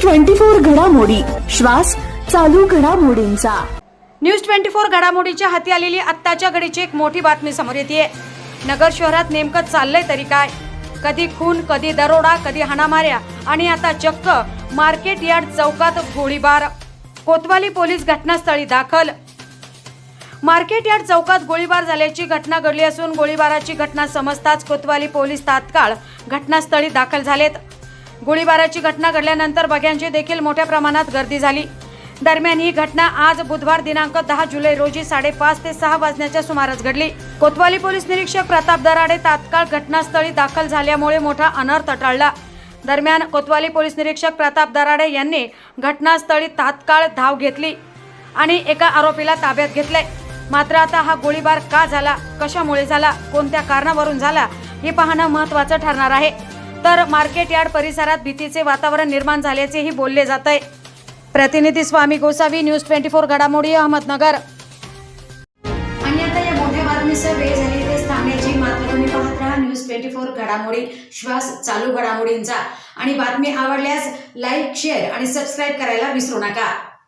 24 घडामोडी, श्वास चालू घडामोडींचा। न्यूज 24 घडामोडीच्या हाती आलेली आत्ताच्या घडीची एक मोठी बातमी समोर येते। नगर शहरात नेमकं चाललंय तरी काय? कधी खून, कधी दरोडा, कधी हाणामाऱ्या आणि आता चक्क मार्केट यार्ड चौकात गोळीबार। कोतवाली पोलीस घटनास्थळी दाखल। मार्केट यार्ड चौकात गोळीबार झाल्याची घटना घडली असून गोळीबाराची घटना समजताच कोतवाली पोलीस तात्काळ घटनास्थळी दाखल झालेत। गोळीबाराची घटना घडल्यानंतर बघ्यांची देखील मोठ्या प्रमाणात गर्दी झाली। दरम्यान ही घटना आज बुधवार दिनांक 10 जुलै रोजी 5:30 ते 6 वाजण्याच्या सुमारास घडली। कोतवाली पोलीस निरीक्षक प्रताप दराडे तात्काळ घटनास्थळी दाखल झाल्यामुळे मोठा अनर्थ टळला। दरम्यान कोतवाली पोलीस निरीक्षक प्रताप दराडे यांनी घटनास्थळी तात्काळ धाव घेतली आणि एका आरोपीला ताब्यात घेतले। मात्र आता हा गोळीबार का झाला, कशामुळे झाला, कोणत्या कारणावरून झाला हे पाहणं महत्त्वाचं ठरणार आहे। तर मार्केट यार्ड परिसरात भीतीचे वातावरण निर्माण झाल्याचेही बोलले जात आहे। प्रतिनिधी स्वामी गोसावी, न्यूज 24 घडामोडी, अहमदनगर। आणि आता या मोठ्या बातमीसह वेळ झाली इथेच थांबण्याची। मात्र तुम्ही पाहत राहा न्यूज 24 घडामोडी, श्वास चालू घडामोडींचा। आणि बातमी आवडल्यास लाईक, शेअर आणि सबस्क्राईब करायला विसरू नका।